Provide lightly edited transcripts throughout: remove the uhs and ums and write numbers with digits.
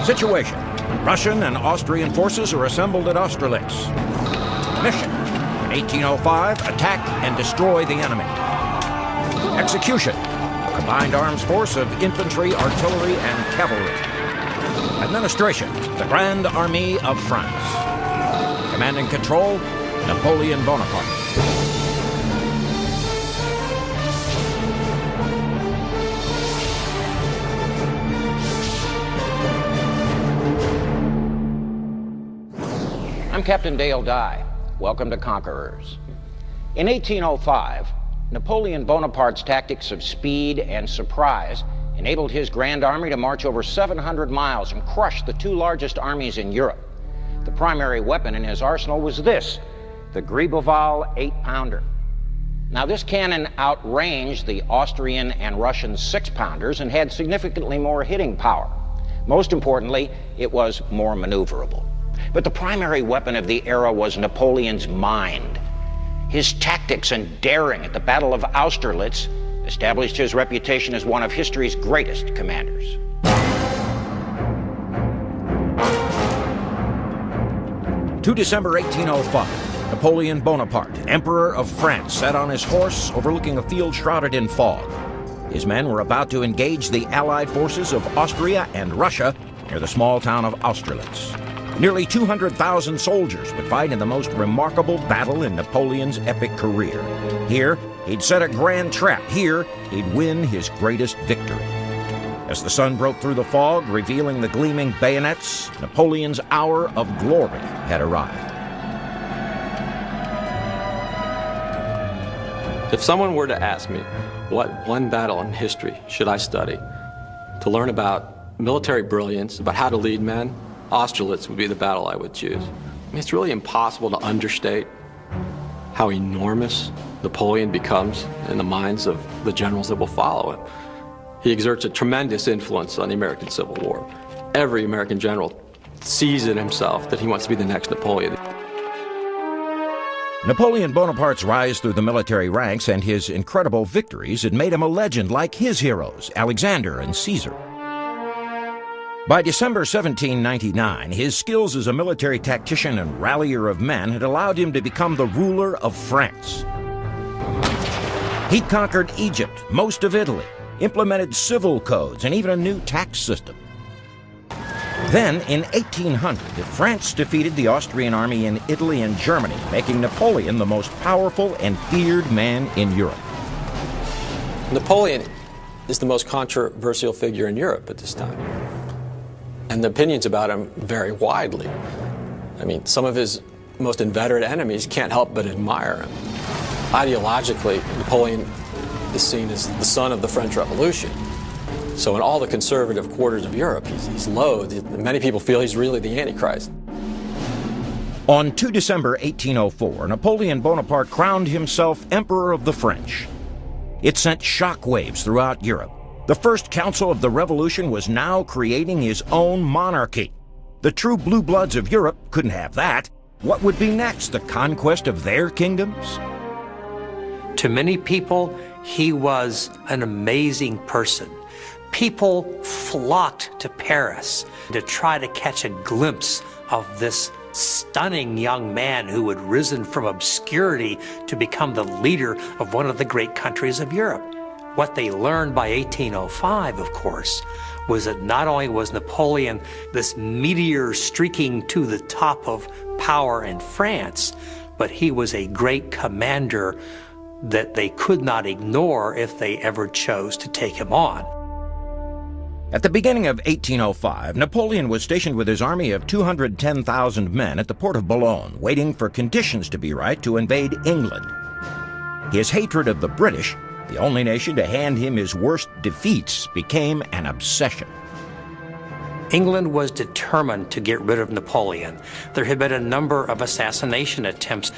Situation: Russian and Austrian forces are assembled at Austerlitz. Mission: in 1805, attack and destroy the enemy. Execution: a combined arms force of infantry, artillery, and cavalry. Administration: the Grand Army of France. Command and control: Napoleon Bonaparte. I'm Captain Dale Dye. Welcome to Conquerors. In 1805, Napoleon Bonaparte's tactics of speed and surprise enabled his Grand Army to march over 700 miles and crush the two largest armies in Europe. The primary weapon in his arsenal was this, the Gribeauval 8-pounder. Now, this cannon outranged the Austrian and Russian 6-pounders and had significantly more hitting power. Most importantly, it was more maneuverable. But the primary weapon of the era was Napoleon's mind. His tactics and daring at the Battle of Austerlitz established his reputation as one of history's greatest commanders. To December 1805, Napoleon Bonaparte, Emperor of France, sat on his horse overlooking a field shrouded in fog. His men were about to engage the Allied forces of Austria and Russia near the small town of Austerlitz. Nearly 200,000 soldiers would fight in the most remarkable battle in Napoleon's epic career. Here, he'd set a grand trap. Here, he'd win his greatest victory. As the sun broke through the fog, revealing the gleaming bayonets, Napoleon's hour of glory had arrived. If someone were to ask me, what one battle in history should I study to learn about military brilliance, about how to lead men, Austerlitz would be the battle I would choose. I mean, it's really impossible to understate how enormous Napoleon becomes in the minds of the generals that will follow him. He exerts a tremendous influence on the American Civil War. Every American general sees in himself that he wants to be the next Napoleon. Napoleon Bonaparte's rise through the military ranks and his incredible victories had made him a legend like his heroes, Alexander and Caesar. By December 1799, his skills as a military tactician and rallier of men had allowed him to become the ruler of France. He'd conquered Egypt, most of Italy, implemented civil codes, and even a new tax system. Then, in 1800, France defeated the Austrian army in Italy and Germany, making Napoleon the most powerful and feared man in Europe. Napoleon is the most controversial figure in Europe at this time. And the opinions about him vary widely. I mean, some of his most inveterate enemies can't help but admire him. Ideologically, Napoleon is seen as the son of the French Revolution. So in all the conservative quarters of Europe, he's loathed. Many people feel he's really the Antichrist. On 2 December 1804, Napoleon Bonaparte crowned himself Emperor of the French. It sent shockwaves throughout Europe. The First Council of the Revolution was now creating his own monarchy. The true blue bloods of Europe couldn't have that. What would be next? The conquest of their kingdoms? To many people, he was an amazing person. People flocked to Paris to try to catch a glimpse of this stunning young man who had risen from obscurity to become the leader of one of the great countries of Europe. What they learned by 1805, of course, was that not only was Napoleon this meteor streaking to the top of power in France, but he was a great commander that they could not ignore if they ever chose to take him on. At the beginning of 1805, Napoleon was stationed with his army of 210,000 men at the port of Boulogne, waiting for conditions to be right to invade England. His hatred of the British, the only nation to hand him his worst defeats, became an obsession. England was determined to get rid of Napoleon. There had been a number of assassination attempts,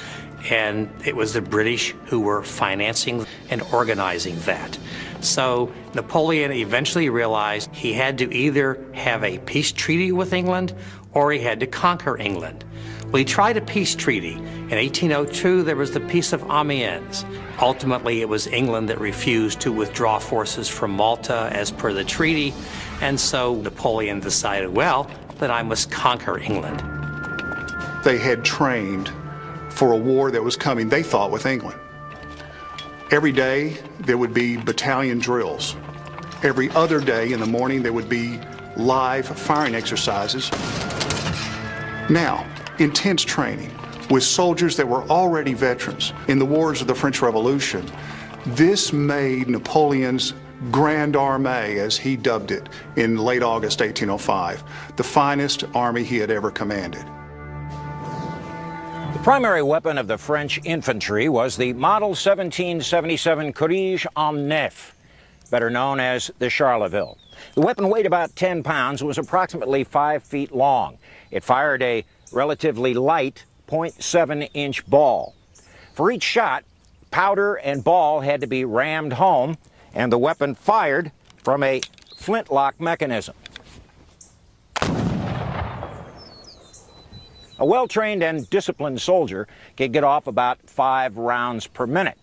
and it was the British who were financing and organizing that. So Napoleon eventually realized he had to either have a peace treaty with England or he had to conquer England. Well, he tried a peace treaty. In 1802, there was the Peace of Amiens. Ultimately, it was England that refused to withdraw forces from Malta as per the treaty, and so Napoleon decided, well, then I must conquer England. They had trained for a war that was coming, they thought, with England. Every day, there would be battalion drills. Every other day in the morning, there would be live firing exercises. Now, intense training with soldiers that were already veterans in the wars of the French Revolution. This made Napoleon's Grand Armée, as he dubbed it in late August 1805, the finest army he had ever commanded. The primary weapon of the French infantry was the Model 1777 Courage en Neuf, better known as the Charleville. The weapon weighed about 10 pounds and was approximately 5 feet long. It fired a relatively light .7-inch ball. For each shot, powder and ball had to be rammed home, and the weapon fired from a flintlock mechanism. A well-trained and disciplined soldier could get off about 5 rounds per minute,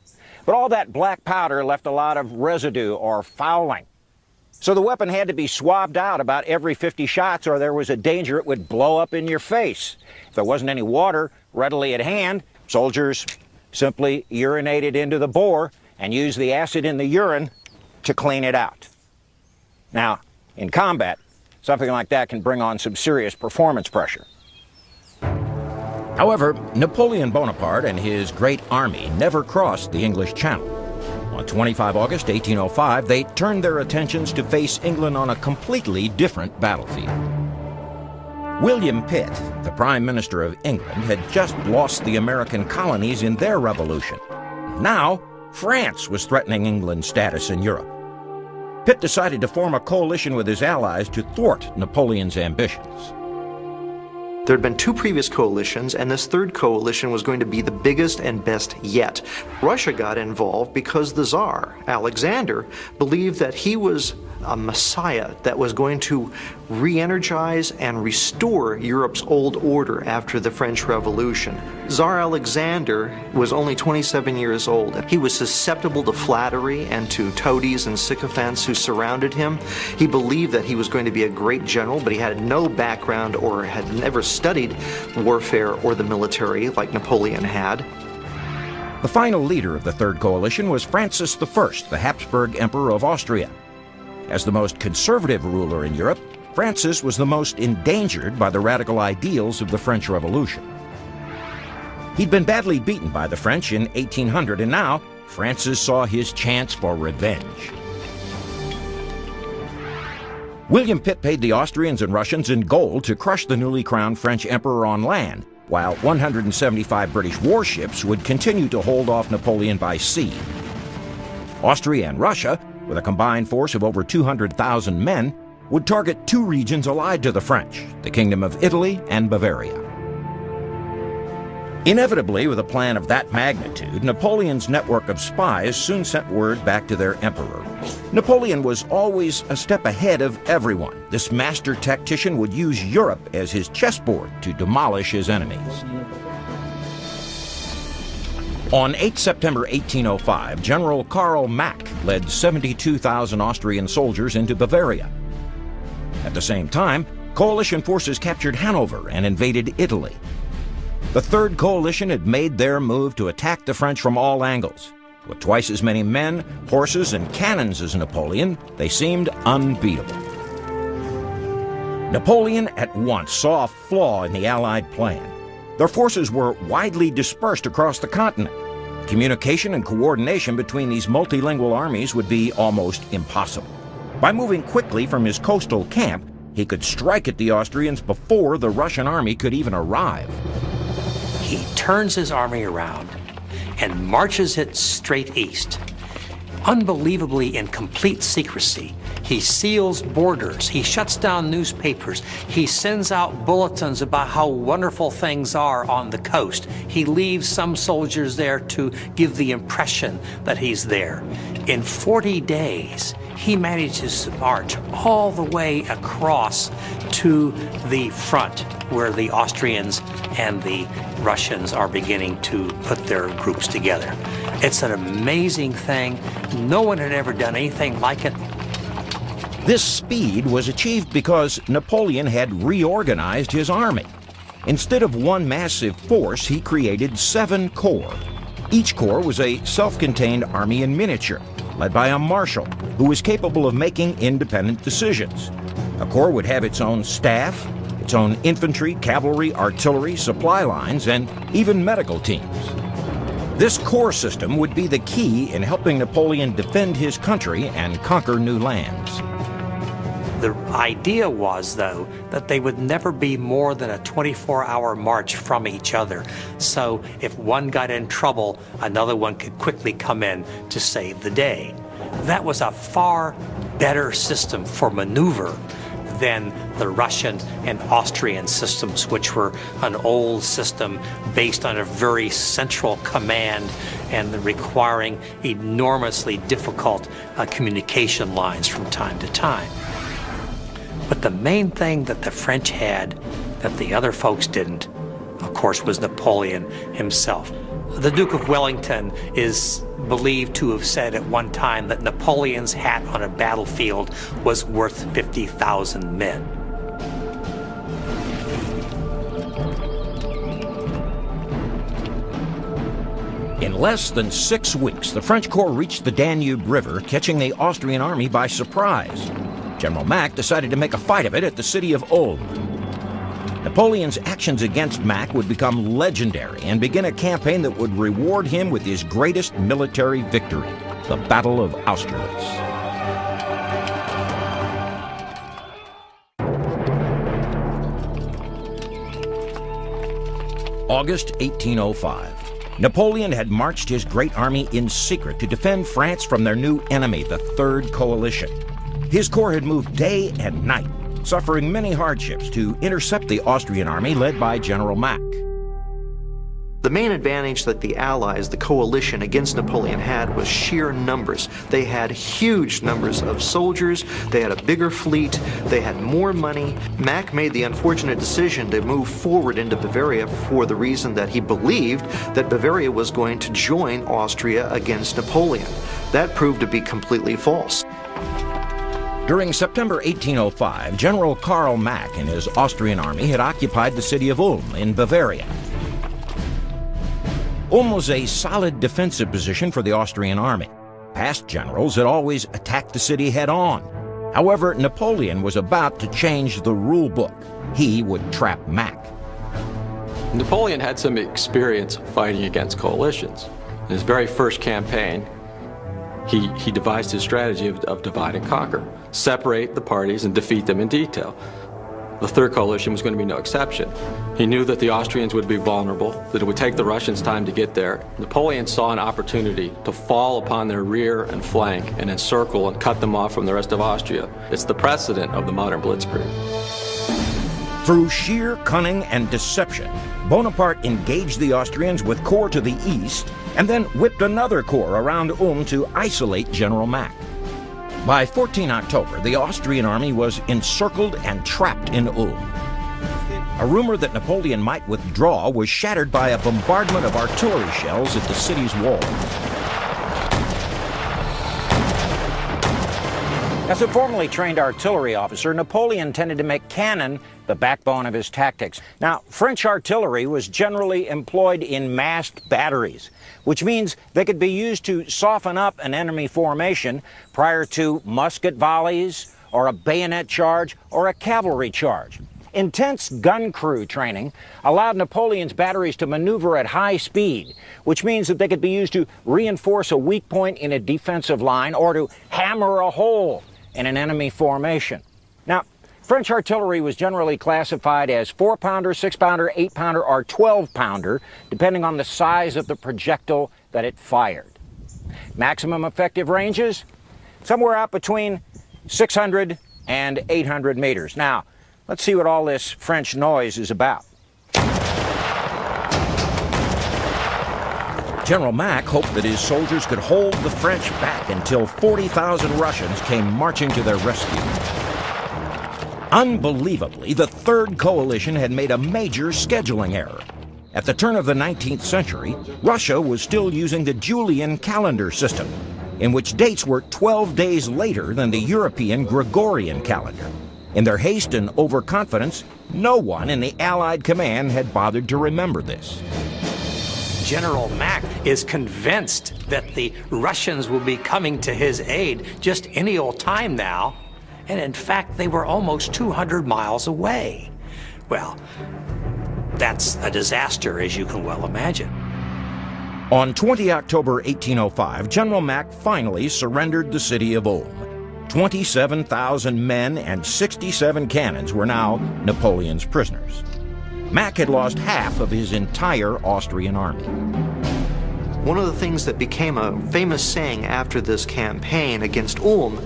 but all that black powder left a lot of residue or fouling. So the weapon had to be swabbed out about every 50 shots, or there was a danger it would blow up in your face. If there wasn't any water readily at hand, soldiers simply urinated into the bore and used the acid in the urine to clean it out. Now, in combat, something like that can bring on some serious performance pressure. However, Napoleon Bonaparte and his great army never crossed the English Channel. On 25 August 1805, they turned their attentions to face England on a completely different battlefield. William Pitt, the Prime Minister of England, had just lost the American colonies in their revolution. Now, France was threatening England's status in Europe. Pitt decided to form a coalition with his allies to thwart Napoleon's ambitions. There had been 2 previous coalitions, and this third coalition was going to be the biggest and best yet. Russia got involved because the Tsar, Alexander, believed that he was a messiah that was going to re-energize and restore Europe's old order after the French Revolution. Tsar Alexander was only 27 years old. He was susceptible to flattery and to toadies and sycophants who surrounded him. He believed that he was going to be a great general, but he had no background or had never studied warfare or the military like Napoleon had. The final leader of the Third Coalition was Francis I, the Habsburg Emperor of Austria. As the most conservative ruler in Europe, Francis was the most endangered by the radical ideals of the French Revolution. He'd been badly beaten by the French in 1800, and now Francis saw his chance for revenge. William Pitt paid the Austrians and Russians in gold to crush the newly crowned French emperor on land, while 175 British warships would continue to hold off Napoleon by sea. Austria and Russia, with a combined force of over 200,000 men, would target 2 regions allied to the French, the Kingdom of Italy and Bavaria. Inevitably, with a plan of that magnitude, Napoleon's network of spies soon sent word back to their emperor. Napoleon was always a step ahead of everyone. This master tactician would use Europe as his chessboard to demolish his enemies. On 8 September 1805, General Karl Mack led 72,000 Austrian soldiers into Bavaria. At the same time, coalition forces captured Hanover and invaded Italy. The Third Coalition had made their move to attack the French from all angles. With twice as many men, horses, and cannons as Napoleon, they seemed unbeatable. Napoleon at once saw a flaw in the Allied plan. Their forces were widely dispersed across the continent. Communication and coordination between these multilingual armies would be almost impossible. By moving quickly from his coastal camp, he could strike at the Austrians before the Russian army could even arrive. He turns his army around and marches it straight east. Unbelievably in complete secrecy, he seals borders, he shuts down newspapers, he sends out bulletins about how wonderful things are on the coast. He leaves some soldiers there to give the impression that he's there. In 40 days, he manages to march all the way across to the front. where the Austrians and the Russians are beginning to put their groups together. It's an amazing thing. No one had ever done anything like it. This speed was achieved because Napoleon had reorganized his army. Instead of one massive force, he created 7 corps. Each corps was a self-contained army in miniature, led by a marshal who was capable of making independent decisions. A corps would have its own staff, its own infantry, cavalry, artillery, supply lines, and even medical teams. This corps system would be the key in helping Napoleon defend his country and conquer new lands. The idea was, though, that they would never be more than a 24-hour march from each other. So if one got in trouble, another one could quickly come in to save the day. That was a far better system for maneuver than the Russian and Austrian systems, which were an old system based on a very central command and requiring enormously difficult communication lines from time to time. But the main thing that the French had that the other folks didn't, of course, was Napoleon himself. The Duke of Wellington is believed to have said at one time that Napoleon's hat on a battlefield was worth 50,000 men. In less than 6 weeks, the French corps reached the Danube River, catching the Austrian army by surprise. General Mack decided to make a fight of it at the city of Ulm. Napoleon's actions against Mack would become legendary and begin a campaign that would reward him with his greatest military victory, the Battle of Austerlitz. August 1805. Napoleon had marched his great army in secret to defend France from their new enemy, the Third Coalition. His corps had moved day and night, suffering many hardships to intercept the Austrian army led by General Mack. The main advantage that the Allies, the coalition against Napoleon, had was sheer numbers. They had huge numbers of soldiers, they had a bigger fleet, they had more money. Mack made the unfortunate decision to move forward into Bavaria for the reason that he believed that Bavaria was going to join Austria against Napoleon. That proved to be completely false. During September 1805, General Karl Mack and his Austrian army had occupied the city of Ulm in Bavaria. Ulm was a solid defensive position for the Austrian army. Past generals had always attacked the city head-on. However, Napoleon was about to change the rule book. He would trap Mack. Napoleon had some experience fighting against coalitions. In his very first campaign, he devised his strategy of divide and conquer. Separate the parties and defeat them in detail. The Third Coalition was going to be no exception. He knew that the Austrians would be vulnerable, that it would take the Russians time to get there. Napoleon saw an opportunity to fall upon their rear and flank and encircle and cut them off from the rest of Austria. It's the precedent of the modern blitzkrieg. Through sheer cunning and deception, Bonaparte engaged the Austrians with corps to the east and then whipped another corps around Ulm to isolate General Mack. By 14 October, the Austrian army was encircled and trapped in Ulm. A rumor that Napoleon might withdraw was shattered by a bombardment of artillery shells at the city's wall. As a formally trained artillery officer, Napoleon tended to make cannon the backbone of his tactics. Now, French artillery was generally employed in massed batteries, which means they could be used to soften up an enemy formation prior to musket volleys or a bayonet charge or a cavalry charge. Intense gun crew training allowed Napoleon's batteries to maneuver at high speed, which means that they could be used to reinforce a weak point in a defensive line or to hammer a hole in an enemy formation. Now, French artillery was generally classified as 4-pounder, 6-pounder, 8-pounder, or 12-pounder, depending on the size of the projectile that it fired. Maximum effective ranges? Somewhere out between 600 and 800 meters. Now, let's see what all this French noise is about. General Mack hoped that his soldiers could hold the French back until 40,000 Russians came marching to their rescue. Unbelievably, the Third Coalition had made a major scheduling error. At the turn of the 19th century, Russia was still using the Julian calendar system, in which dates were 12 days later than the European Gregorian calendar. In their haste and overconfidence, no one in the Allied command had bothered to remember this. General Mack is convinced that the Russians will be coming to his aid just any old time now, and in fact they were almost 200 miles away. Well, that's a disaster, as you can well imagine. On 20 October 1805, General Mack finally surrendered the city of Ulm. 27,000 men and 67 cannons were now Napoleon's prisoners. Mack had lost half of his entire Austrian army. One of the things that became a famous saying after this campaign against Ulm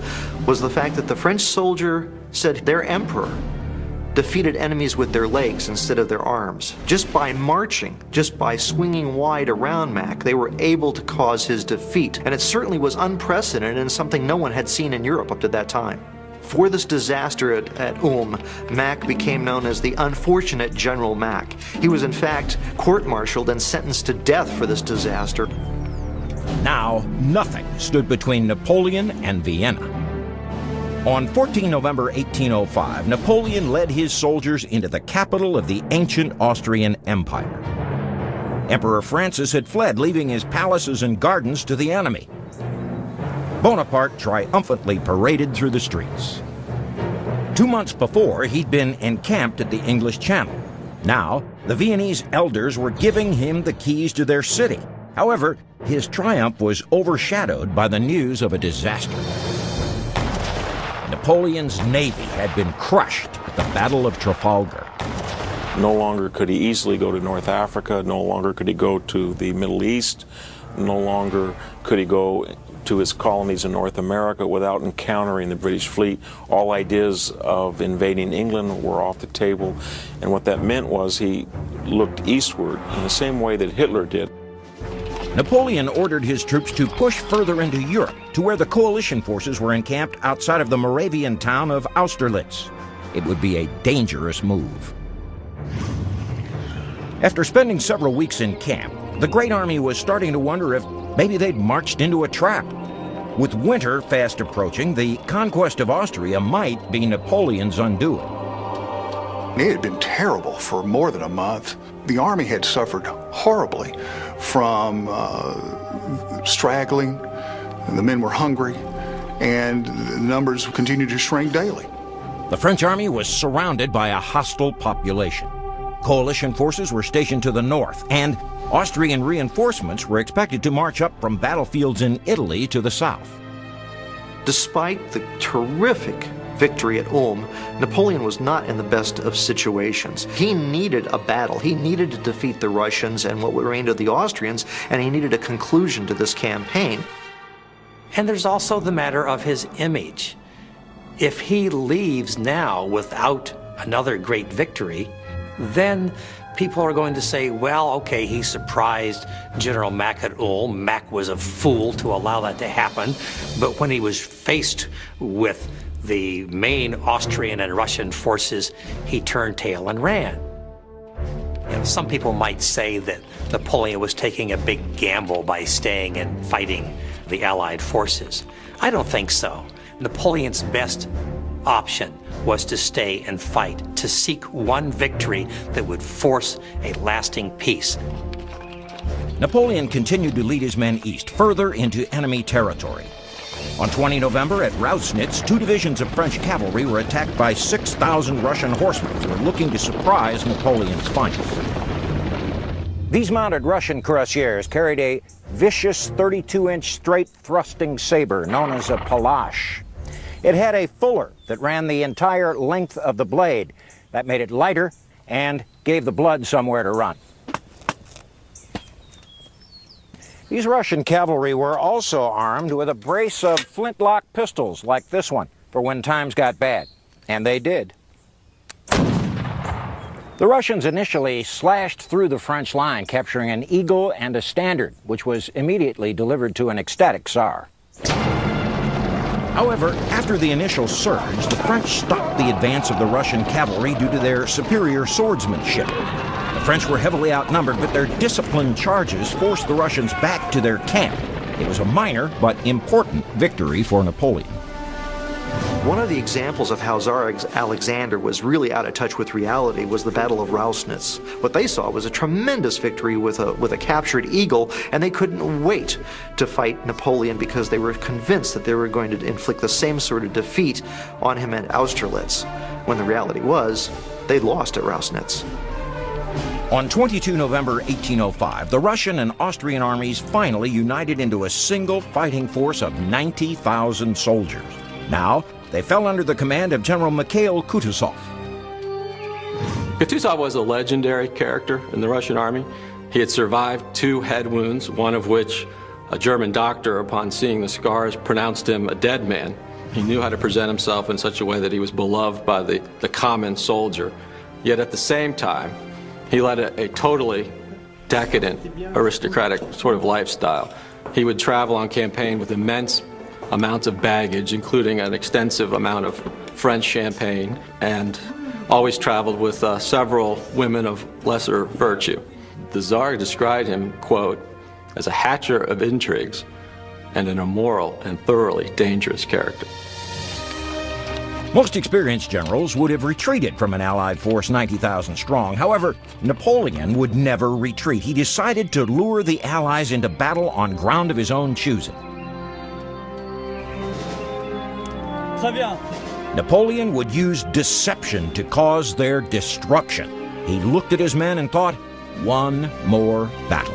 was the fact that the French soldier said their emperor defeated enemies with their legs instead of their arms. Just by marching, just by swinging wide around Mack, they were able to cause his defeat. And it certainly was unprecedented and something no one had seen in Europe up to that time. For this disaster at Ulm, Mack became known as the unfortunate General Mack. He was in fact court-martialed and sentenced to death for this disaster. Now, nothing stood between Napoleon and Vienna. On 14 November 1805, Napoleon led his soldiers into the capital of the ancient Austrian Empire. Emperor Francis had fled, leaving his palaces and gardens to the enemy. Bonaparte triumphantly paraded through the streets. 2 months before, he'd been encamped at the English Channel. Now, the Viennese elders were giving him the keys to their city. However, his triumph was overshadowed by the news of a disaster. Napoleon's navy had been crushed at the Battle of Trafalgar. No longer could he easily go to North Africa, no longer could he go to the Middle East, no longer could he go to his colonies in North America without encountering the British fleet. All ideas of invading England were off the table, and what that meant was he looked eastward in the same way that Hitler did. Napoleon ordered his troops to push further into Europe, to where the coalition forces were encamped outside of the Moravian town of Austerlitz. It would be a dangerous move. After spending several weeks in camp, the Great Army was starting to wonder if maybe they'd marched into a trap. With winter fast approaching, the conquest of Austria might be Napoleon's undoing. It had been terrible for more than a month. The army had suffered horribly from straggling, and the men were hungry, and the numbers continued to shrink daily. The French army was surrounded by a hostile population. Coalition forces were stationed to the north, and Austrian reinforcements were expected to march up from battlefields in Italy to the south. Despite the terrific victory at Ulm, Napoleon was not in the best of situations. He needed a battle. He needed to defeat the Russians and what remained of the Austrians, and he needed a conclusion to this campaign. And there's also the matter of his image. If he leaves now without another great victory, then people are going to say, well, okay, he surprised General Mack at Ulm. Mack was a fool to allow that to happen. But when he was faced with the main Austrian and Russian forces, he turned tail and ran. You know, some people might say that Napoleon was taking a big gamble by staying and fighting the Allied forces. I don't think so. Napoleon's best option was to stay and fight, to seek one victory that would force a lasting peace. Napoleon continued to lead his men east, further into enemy territory. On 20 November at Rausnitz, 2 divisions of French cavalry were attacked by 6,000 Russian horsemen who were looking to surprise Napoleon's flanks. These mounted Russian cuirassiers carried a vicious 32-inch straight thrusting saber known as a palache. It had a fuller that ran the entire length of the blade. That made it lighter and gave the blood somewhere to run. These Russian cavalry were also armed with a brace of flintlock pistols like this one for when times got bad, and they did. The Russians initially slashed through the French line, capturing an eagle and a standard, which was immediately delivered to an ecstatic Tsar. However, after the initial surge, the French stopped the advance of the Russian cavalry due to their superior swordsmanship. The French were heavily outnumbered, but their disciplined charges forced the Russians back to their camp. It was a minor but important victory for Napoleon. One of the examples of how Tsar Alexander was really out of touch with reality was the Battle of Rausnitz. What they saw was a tremendous victory with a captured eagle, and they couldn't wait to fight Napoleon because they were convinced that they were going to inflict the same sort of defeat on him at Austerlitz, when the reality was they lost at Rausnitz. On 22 November 1805, the Russian and Austrian armies finally united into a single fighting force of 90,000 soldiers. Now, they fell under the command of General Mikhail Kutuzov. Kutuzov was a legendary character in the Russian army. He had survived 2 head wounds, one of which a German doctor, upon seeing the scars, pronounced him a dead man. He knew how to present himself in such a way that he was beloved by the common soldier. Yet at the same time, he led a totally decadent, aristocratic sort of lifestyle. He would travel on campaign with immense amounts of baggage, including an extensive amount of French champagne, and always traveled with several women of lesser virtue. The Tsar described him, quote, as a hatcher of intrigues and an immoral and thoroughly dangerous character. Most experienced generals would have retreated from an Allied force 90,000 strong. However, Napoleon would never retreat. He decided to lure the Allies into battle on ground of his own choosing. Napoleon would use deception to cause their destruction. He looked at his men and thought, one more battle.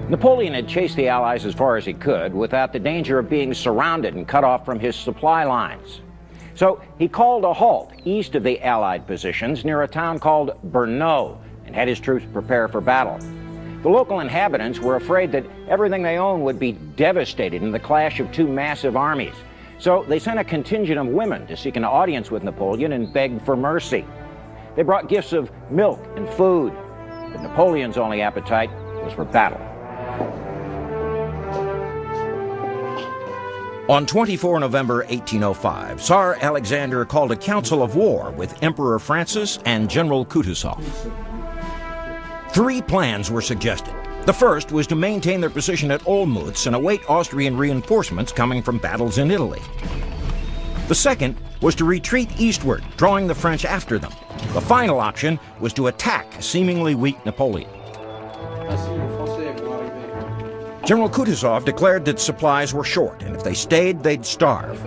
Napoleon had chased the Allies as far as he could without the danger of being surrounded and cut off from his supply lines. So he called a halt east of the Allied positions near a town called Brno and had his troops prepare for battle. The local inhabitants were afraid that everything they owned would be devastated in the clash of 2 massive armies. So they sent a contingent of women to seek an audience with Napoleon and beg for mercy. They brought gifts of milk and food, but Napoleon's only appetite was for battle. On 24 November 1805, Tsar Alexander called a council of war with Emperor Francis and General Kutuzov. 3 plans were suggested. The first was to maintain their position at Olmütz and await Austrian reinforcements coming from battles in Italy. The second was to retreat eastward, drawing the French after them. The final option was to attack a seemingly weak Napoleon. General Kutuzov declared that supplies were short, and if they stayed, they'd starve.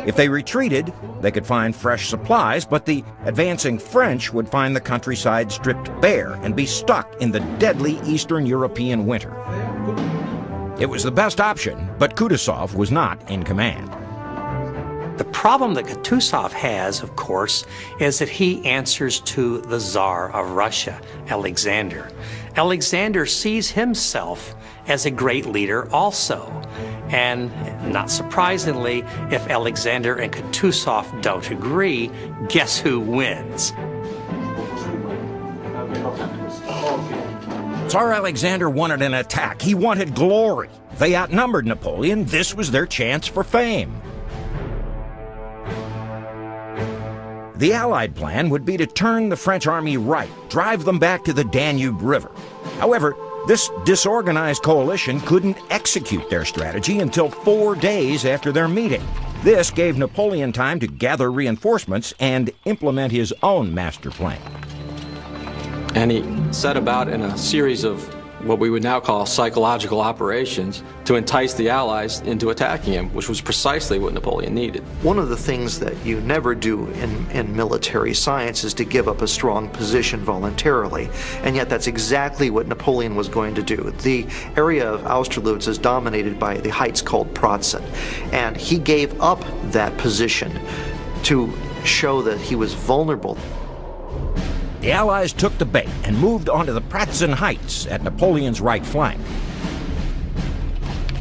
If they retreated, they could find fresh supplies, but the advancing French would find the countryside stripped bare and be stuck in the deadly Eastern European winter. It was the best option, but Kutuzov was not in command. The problem that Kutuzov has, of course, is that he answers to the Tsar of Russia, Alexander. Alexander sees himself as a great leader also. And not surprisingly, if Alexander and Kutuzov don't agree, guess who wins? Tsar Alexander wanted an attack. He wanted glory. They outnumbered Napoleon. This was their chance for fame. The Allied plan would be to turn the French army right, drive them back to the Danube River. However, this disorganized coalition couldn't execute their strategy until 4 days after their meeting. This gave Napoleon time to gather reinforcements and implement his own master plan. And he set about in a series of what we would now call psychological operations to entice the Allies into attacking him, which was precisely what Napoleon needed. One of the things that you never do in military science is to give up a strong position voluntarily, and yet that's exactly what Napoleon was going to do. The area of Austerlitz is dominated by the heights called Pratzen, and he gave up that position to show that he was vulnerable. The Allies took the bait and moved onto the Pratzen Heights at Napoleon's right flank.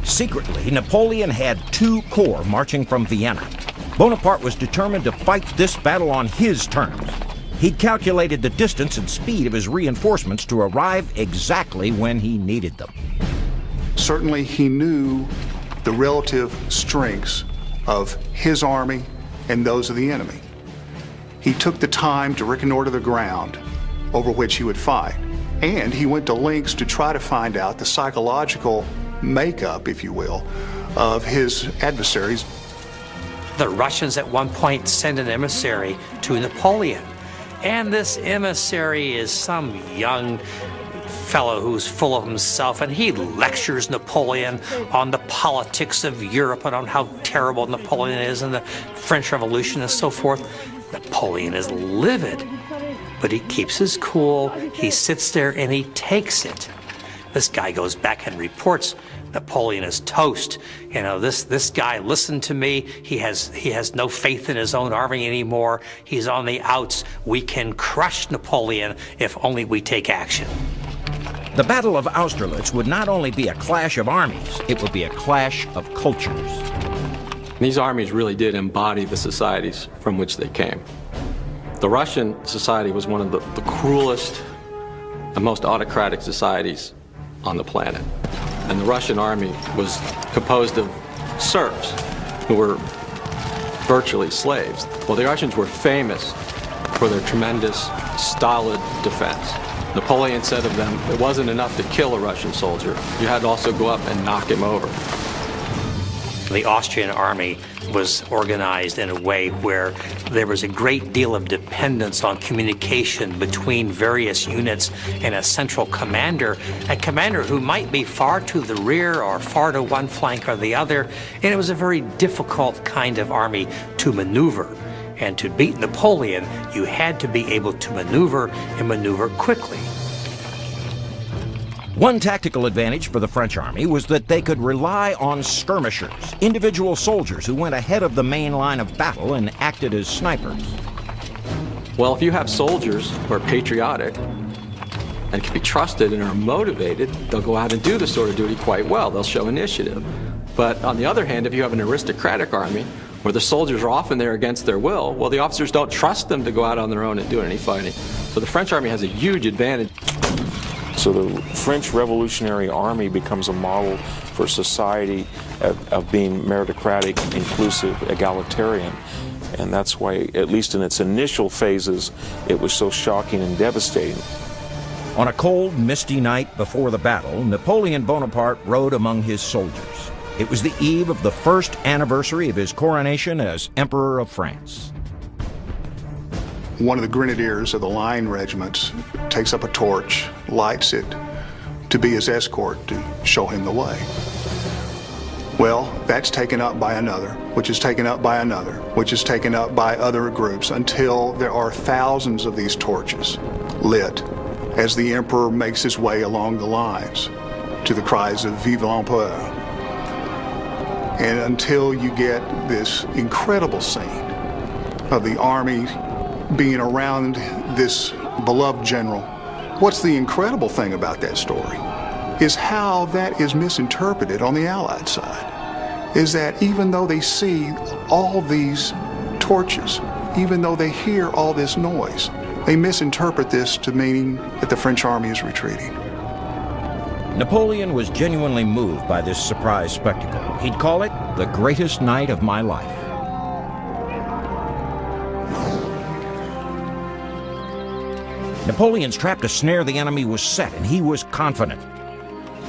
Secretly, Napoleon had 2 corps marching from Vienna. Bonaparte was determined to fight this battle on his terms. He'd calculated the distance and speed of his reinforcements to arrive exactly when he needed them. Certainly he knew the relative strengths of his army and those of the enemy. He took the time to reconnoiter the ground over which he would fight, and he went to lengths to try to find out the psychological makeup, if you will, of his adversaries. The Russians at one point send an emissary to Napoleon, and this emissary is some young fellow who's full of himself, and he lectures Napoleon on the politics of Europe and on how terrible Napoleon is and the French Revolution and so forth. Napoleon is livid, but he keeps his cool. He sits there and he takes it. This guy goes back and reports, Napoleon is toast. You know, this guy listened to me. He has no faith in his own army anymore. He's on the outs. We can crush Napoleon if only we take action. The Battle of Austerlitz would not only be a clash of armies, it would be a clash of cultures. These armies really did embody the societies from which they came. The Russian society was one of the cruelest and most autocratic societies on the planet. And the Russian army was composed of serfs who were virtually slaves. Well, the Russians were famous for their tremendous, stolid defense. Napoleon said of them, it wasn't enough to kill a Russian soldier. You had to also go up and knock him over. The Austrian army was organized in a way where there was a great deal of dependence on communication between various units and a central commander, a commander who might be far to the rear or far to one flank or the other, and it was a very difficult kind of army to maneuver. And to beat Napoleon, you had to be able to maneuver and maneuver quickly. One tactical advantage for the French army was that they could rely on skirmishers, individual soldiers who went ahead of the main line of battle and acted as snipers. Well, if you have soldiers who are patriotic and can be trusted and are motivated, they'll go out and do this sort of duty quite well. They'll show initiative. But on the other hand, if you have an aristocratic army where the soldiers are often there against their will, well, the officers don't trust them to go out on their own and do any fighting. So the French army has a huge advantage. So the French Revolutionary Army becomes a model for society of being meritocratic, inclusive, egalitarian. And that's why, at least in its initial phases, it was so shocking and devastating. On a cold, misty night before the battle, Napoleon Bonaparte rode among his soldiers. It was the eve of the first anniversary of his coronation as Emperor of France. One of the grenadiers of the line regiments takes up a torch, lights it to be his escort to show him the way. Well, that's taken up by another, which is taken up by another, which is taken up by other groups until there are thousands of these torches lit as the emperor makes his way along the lines to the cries of Vive l'Empereur. And until you get this incredible scene of the army being around this beloved general. What's the incredible thing about that story is how that is misinterpreted on the Allied side. Is that even though they see all these torches, even though they hear all this noise, they misinterpret this to meaning that the French army is retreating. Napoleon was genuinely moved by this surprise spectacle. He'd call it the greatest night of my life. Napoleon's trap to snare the enemy was set, and he was confident.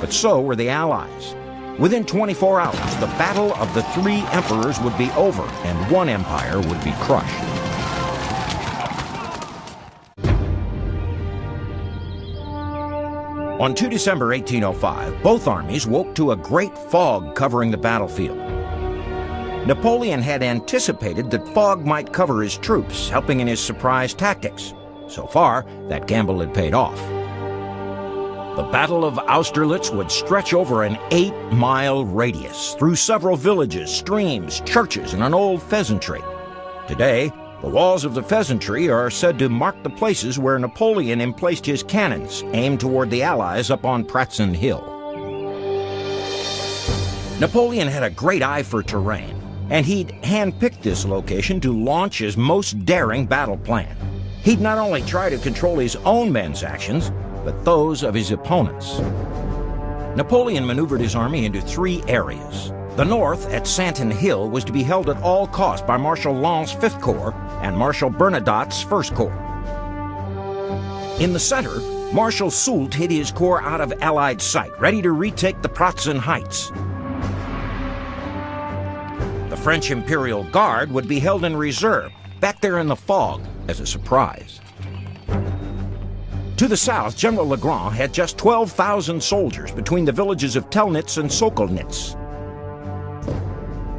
But so were the Allies. Within 24 hours, the battle of the three emperors would be over, and one empire would be crushed. On 2 December 1805, both armies woke to a great fog covering the battlefield. Napoleon had anticipated that fog might cover his troops, helping in his surprise tactics. So far, that gamble had paid off. The Battle of Austerlitz would stretch over an 8-mile radius, through several villages, streams, churches, and an old pheasantry. Today, the walls of the pheasantry are said to mark the places where Napoleon emplaced his cannons, aimed toward the Allies up on Pratzen Hill. Napoleon had a great eye for terrain, and he'd handpicked this location to launch his most daring battle plan. He'd not only try to control his own men's actions, but those of his opponents. Napoleon maneuvered his army into 3 areas. The north, at Santon Hill, was to be held at all costs by Marshal Lannes's 5th Corps and Marshal Bernadotte's 1st Corps. In the center, Marshal Soult hid his corps out of Allied sight, ready to retake the Pratzen Heights. The French Imperial Guard would be held in reserve, back there in the fog, as a surprise. To the south, General Legrand had just 12,000 soldiers between the villages of Telnitz and Sokolnitz.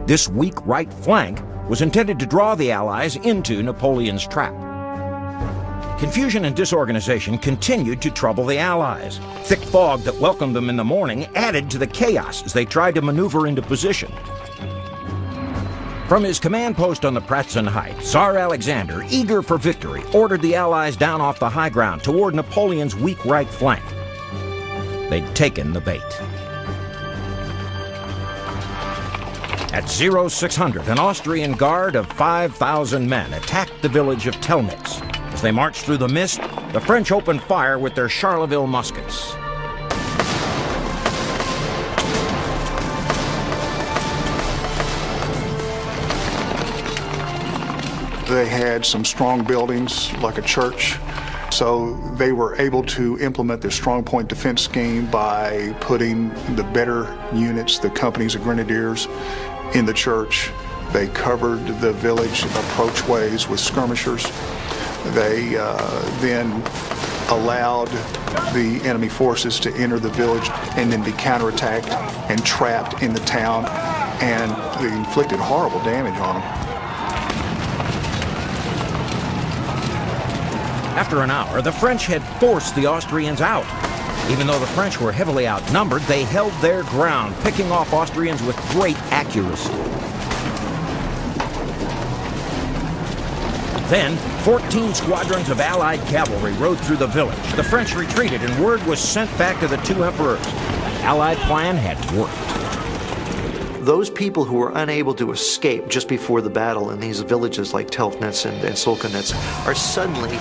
This weak right flank was intended to draw the Allies into Napoleon's trap. Confusion and disorganization continued to trouble the Allies. Thick fog that welcomed them in the morning added to the chaos as they tried to maneuver into position. From his command post on the Pratzen Heights, Tsar Alexander, eager for victory, ordered the Allies down off the high ground toward Napoleon's weak right flank. They'd taken the bait. At 0600, an Austrian guard of 5,000 men attacked the village of Telnitz. As they marched through the mist, the French opened fire with their Charleville muskets. They had some strong buildings, like a church, so they were able to implement their strong point defense scheme by putting the better units, the companies of grenadiers, in the church. They covered the village approachways with skirmishers. They then allowed the enemy forces to enter the village and then be counterattacked and trapped in the town, and they inflicted horrible damage on them. After an hour, the French had forced the Austrians out. Even though the French were heavily outnumbered, they held their ground, picking off Austrians with great accuracy. Then, 14 squadrons of Allied cavalry rode through the village. The French retreated, and word was sent back to the 2 emperors. The Allied plan had worked. Those people who were unable to escape just before the battle in these villages like Telnitz and Sokolnitz are suddenly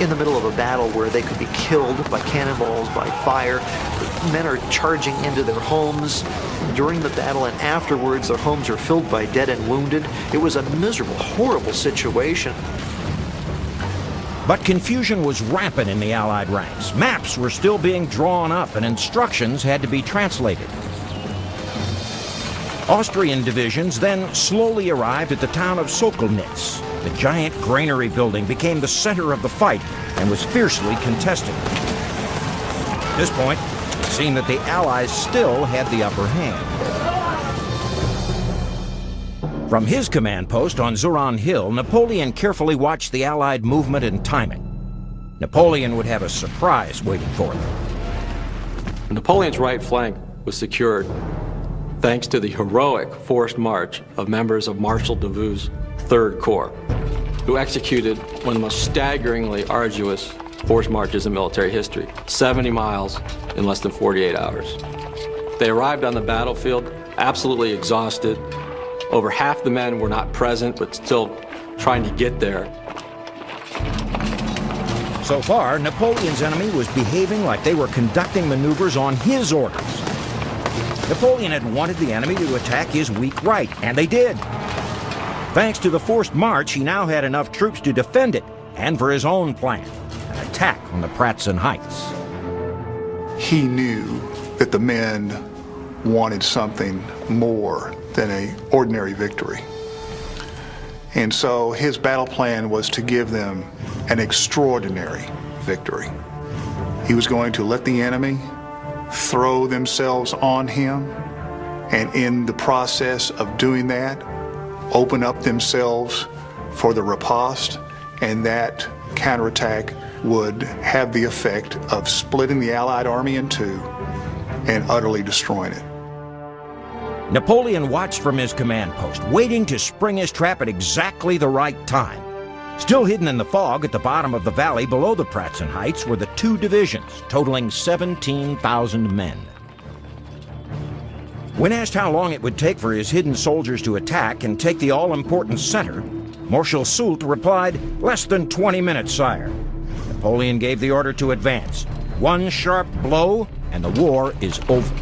in the middle of a battle where they could be killed by cannonballs, by fire. Men are charging into their homes. During the battle and afterwards, their homes are filled by dead and wounded. It was a miserable, horrible situation. But confusion was rampant in the Allied ranks. Maps were still being drawn up, and instructions had to be translated. Austrian divisions then slowly arrived at the town of Sokolnitz. The giant granary building became the center of the fight and was fiercely contested. At this point, it seemed that the Allies still had the upper hand. From his command post on Zuran Hill, Napoleon carefully watched the Allied movement and timing. Napoleon would have a surprise waiting for them. Napoleon's right flank was secured thanks to the heroic forced march of members of Marshal Davout's 3rd Corps, who executed one of the most staggeringly arduous forced marches in military history, 70 miles in less than 48 hours. They arrived on the battlefield absolutely exhausted. Over half the men were not present, but still trying to get there. So far, Napoleon's enemy was behaving like they were conducting maneuvers on his orders. Napoleon had wanted the enemy to attack his weak right, and they did. Thanks to the forced march, he now had enough troops to defend it, and for his own plan, an attack on the Pratzen Heights. He knew that the men wanted something more than an ordinary victory. And so his battle plan was to give them an extraordinary victory. He was going to let the enemy throw themselves on him, and in the process of doing that, open up themselves for the riposte, and that counterattack would have the effect of splitting the Allied army in 2 and utterly destroying it. Napoleon watched from his command post, waiting to spring his trap at exactly the right time. Still hidden in the fog at the bottom of the valley below the Pratzen Heights were the 2 divisions, totaling 17,000 men. When asked how long it would take for his hidden soldiers to attack and take the all-important center, Marshal Soult replied, "Less than 20 minutes, sire." Napoleon gave the order to advance. One sharp blow, and the war is over.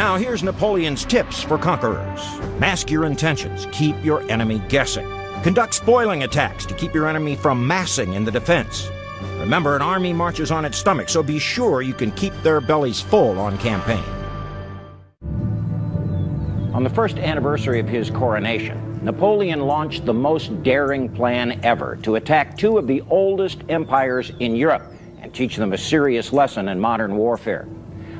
Now here's Napoleon's tips for conquerors. Mask your intentions. Keep your enemy guessing. Conduct spoiling attacks to keep your enemy from massing in the defense. Remember, an army marches on its stomach, so be sure you can keep their bellies full on campaign. On the first anniversary of his coronation, Napoleon launched the most daring plan ever to attack two of the oldest empires in Europe and teach them a serious lesson in modern warfare.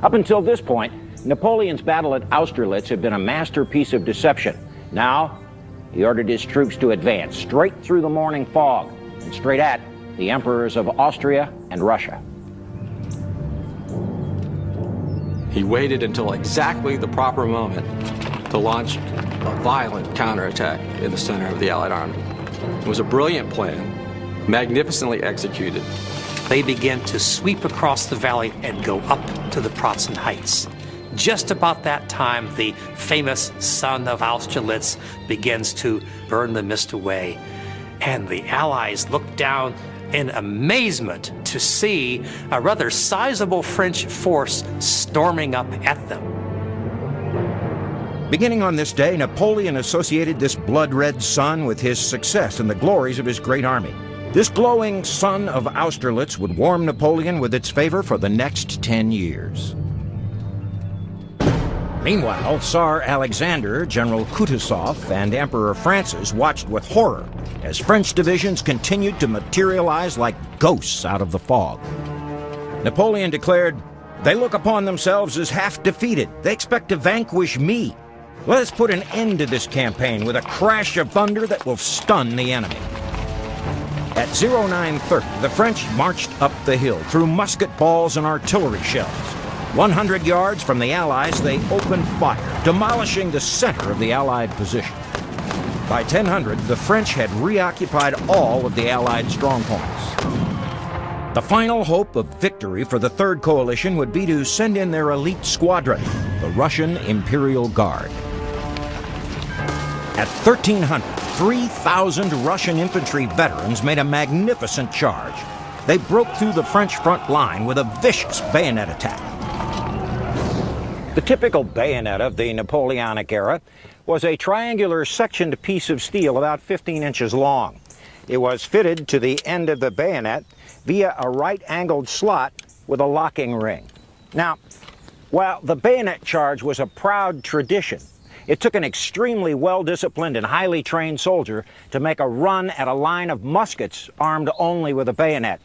Up until this point, Napoleon's battle at Austerlitz had been a masterpiece of deception. Now, he ordered his troops to advance straight through the morning fog and straight at the emperors of Austria and Russia. He waited until exactly the proper moment to launch a violent counterattack in the center of the Allied army. It was a brilliant plan, magnificently executed. They began to sweep across the valley and go up to the Pratzen Heights. Just about that time, the famous sun of Austerlitz begins to burn the mist away, and the Allies look down in amazement to see a rather sizable French force storming up at them. Beginning on this day, Napoleon associated this blood-red sun with his success and the glories of his great army. This glowing sun of Austerlitz would warm Napoleon with its favor for the next 10 years. Meanwhile, Tsar Alexander, General Kutuzov, and Emperor Francis watched with horror as French divisions continued to materialize like ghosts out of the fog. Napoleon declared, "They look upon themselves as half defeated. They expect to vanquish me. Let us put an end to this campaign with a crash of thunder that will stun the enemy." At 0930, the French marched up the hill through musket balls and artillery shells. 100 yards from the Allies, they opened fire, demolishing the center of the Allied position. By 1000, the French had reoccupied all of the Allied strongpoints. The final hope of victory for the Third Coalition would be to send in their elite squadron, the Russian Imperial Guard. At 1300, 3,000 Russian infantry veterans made a magnificent charge. They broke through the French front line with a vicious bayonet attack. The typical bayonet of the Napoleonic era was a triangular sectioned piece of steel about 15 inches long. It was fitted to the end of the bayonet via a right-angled slot with a locking ring. Now, while the bayonet charge was a proud tradition, it took an extremely well-disciplined and highly trained soldier to make a run at a line of muskets armed only with a bayonet.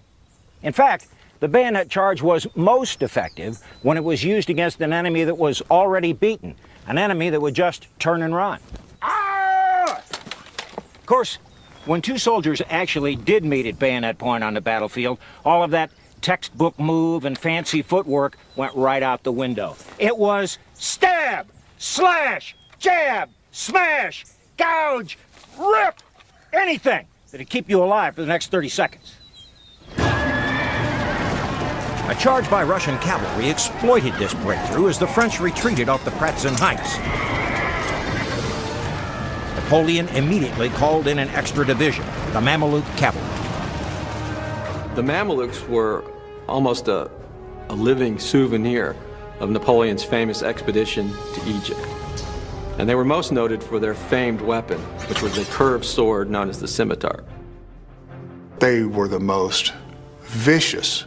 In fact, the bayonet charge was most effective when it was used against an enemy that was already beaten, an enemy that would just turn and run. Ah! Of course, when two soldiers actually did meet at bayonet point on the battlefield, all of that textbook move and fancy footwork went right out the window. It was stab, slash, jab, smash, gouge, rip, anything that'd keep you alive for the next 30 seconds. A charge by Russian cavalry exploited this breakthrough as the French retreated off the Pratzen Heights. Napoleon immediately called in an extra division, the Mameluke cavalry. The Mamelukes were almost a living souvenir of Napoleon's famous expedition to Egypt. And they were most noted for their famed weapon, which was a curved sword known as the scimitar. They were the most vicious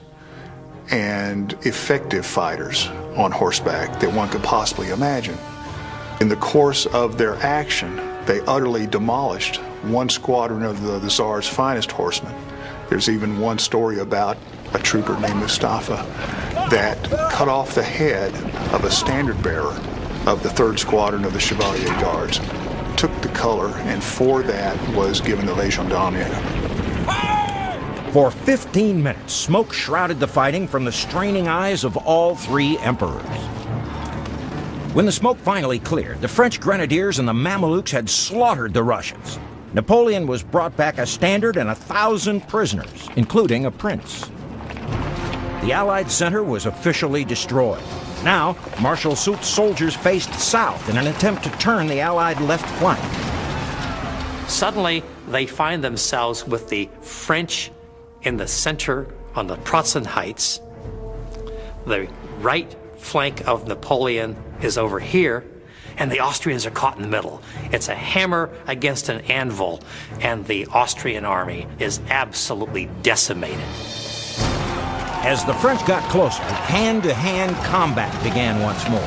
and effective fighters on horseback that one could possibly imagine. In the course of their action, they utterly demolished one squadron of the Tsar's finest horsemen. There's even one story about a trooper named Mustafa that cut off the head of a standard bearer of the 3rd Squadron of the Chevalier Guards, took the color, and for that was given the Légion d'Honneur. For 15 minutes, smoke shrouded the fighting from the straining eyes of all three emperors. When the smoke finally cleared, the French grenadiers and the Mamelukes had slaughtered the Russians. Napoleon was brought back a standard and 1,000 prisoners, including a prince. The Allied center was officially destroyed. Now, Marshal Soult's soldiers faced south in an attempt to turn the Allied left flank. Suddenly, they find themselves with the French in the center on the Pratzen Heights. The right flank of Napoleon is over here, and the Austrians are caught in the middle. It's a hammer against an anvil, and the Austrian army is absolutely decimated. As the French got closer, hand-to-hand combat began once more.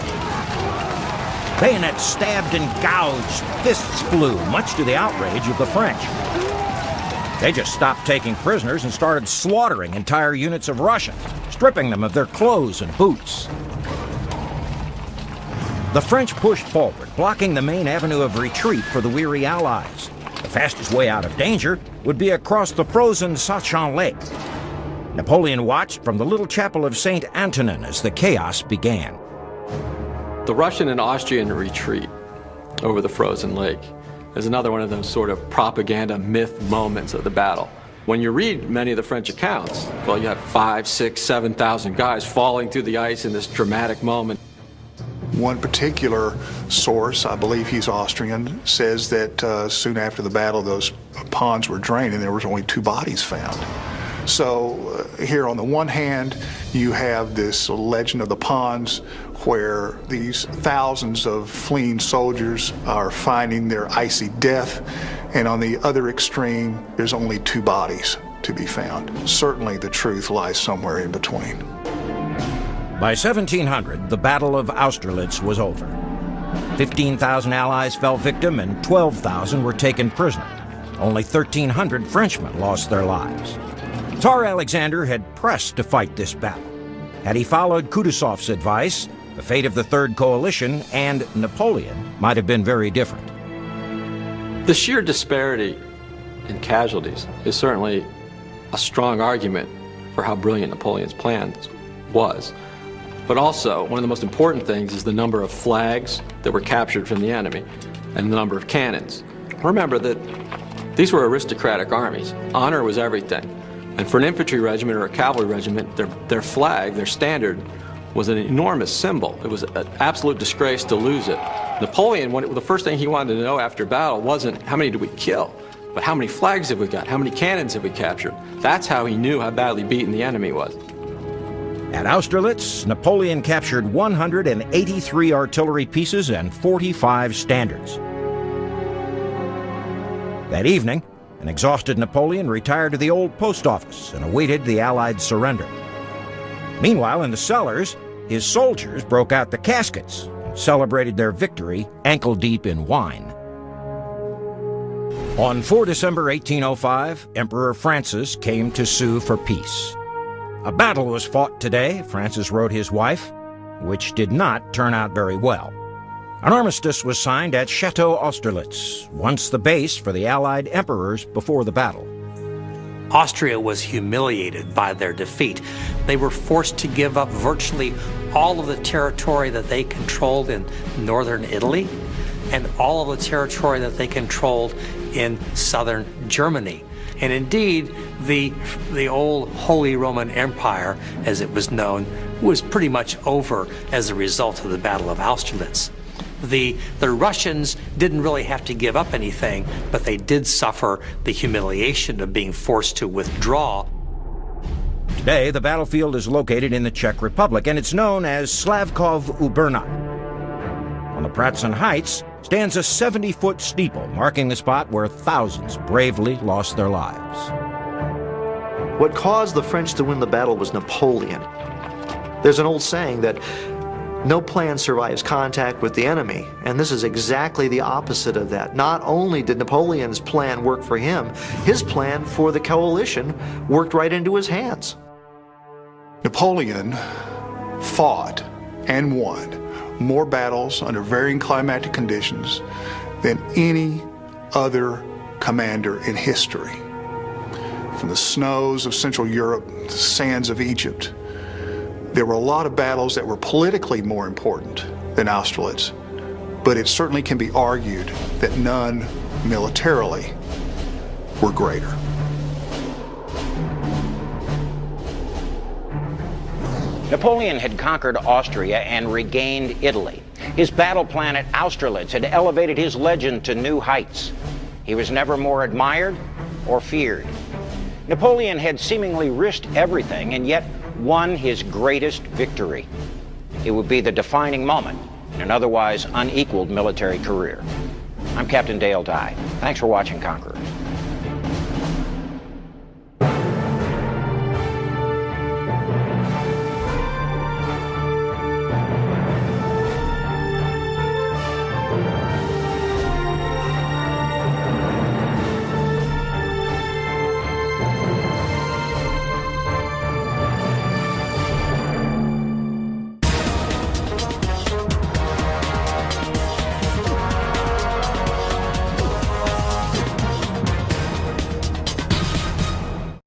Bayonets stabbed and gouged, fists flew, much to the outrage of the French. They just stopped taking prisoners and started slaughtering entire units of Russians, stripping them of their clothes and boots. The French pushed forward, blocking the main avenue of retreat for the weary Allies. The fastest way out of danger would be across the frozen Sachin Lake. Napoleon watched from the little chapel of St. Antonin as the chaos began. The Russian and Austrian retreat over the frozen lake is another one of those sort of propaganda myth moments of the battle. When you read many of the French accounts, well, you have 5,000, 6,000, 7,000 guys falling through the ice in this dramatic moment. One particular source, I believe he's Austrian, says that soon after the battle those ponds were drained and there was only 2 bodies found. So here on the one hand, you have this legend of the ponds where these thousands of fleeing soldiers are finding their icy death, and on the other extreme, there's only 2 bodies to be found. Certainly the truth lies somewhere in between. By 1700, the Battle of Austerlitz was over. 15,000 Allies fell victim and 12,000 were taken prisoner. Only 1,300 Frenchmen lost their lives. Tsar Alexander had pressed to fight this battle. Had he followed Kutuzov's advice, the fate of the Third Coalition and Napoleon might have been very different. The sheer disparity in casualties is certainly a strong argument for how brilliant Napoleon's plan was. But also, one of the most important things is the number of flags that were captured from the enemy and the number of cannons. Remember that these were aristocratic armies. Honor was everything. And for an infantry regiment or a cavalry regiment, their flag, their standard, was an enormous symbol. It was an absolute disgrace to lose it. Napoleon, the first thing he wanted to know after battle wasn't how many did we kill, but how many flags have we got, how many cannons have we captured. That's how he knew how badly beaten the enemy was. At Austerlitz, Napoleon captured 183 artillery pieces and 45 standards. That evening, an exhausted Napoleon retired to the old post office and awaited the Allied surrender. Meanwhile, in the cellars, his soldiers broke out the caskets and celebrated their victory ankle-deep in wine. On 4 December 1805, Emperor Francis came to sue for peace. A battle was fought today, Francis wrote his wife, which did not turn out very well. An armistice was signed at Chateau Austerlitz, once the base for the Allied emperors before the battle. Austria was humiliated by their defeat. They were forced to give up virtually all of the territory that they controlled in northern Italy and all of the territory that they controlled in southern Germany. And indeed, the old Holy Roman Empire, as it was known, was pretty much over as a result of the Battle of Austerlitz. The Russians didn't really have to give up anything, but they did suffer the humiliation of being forced to withdraw. Today, the battlefield is located in the Czech Republic, and it's known as Slavkov-u-Brna. On the Pratzen Heights stands a 70-foot steeple marking the spot where thousands bravely lost their lives. What caused the French to win the battle was Napoleon. There's an old saying that no plan survives contact with the enemy, and this is exactly the opposite of that. Not only did Napoleon's plan work for him, his plan for the coalition worked right into his hands. Napoleon fought and won more battles under varying climatic conditions than any other commander in history. From the snows of Central Europe to the sands of Egypt, there were a lot of battles that were politically more important than Austerlitz, but it certainly can be argued that none militarily were greater. Napoleon had conquered Austria and regained Italy. His battle plan at Austerlitz had elevated his legend to new heights. He was never more admired or feared. Napoleon had seemingly risked everything and yet won his greatest victory. It would be the defining moment in an otherwise unequaled military career. I'm Captain Dale Dye. Thanks for watching Conquerors.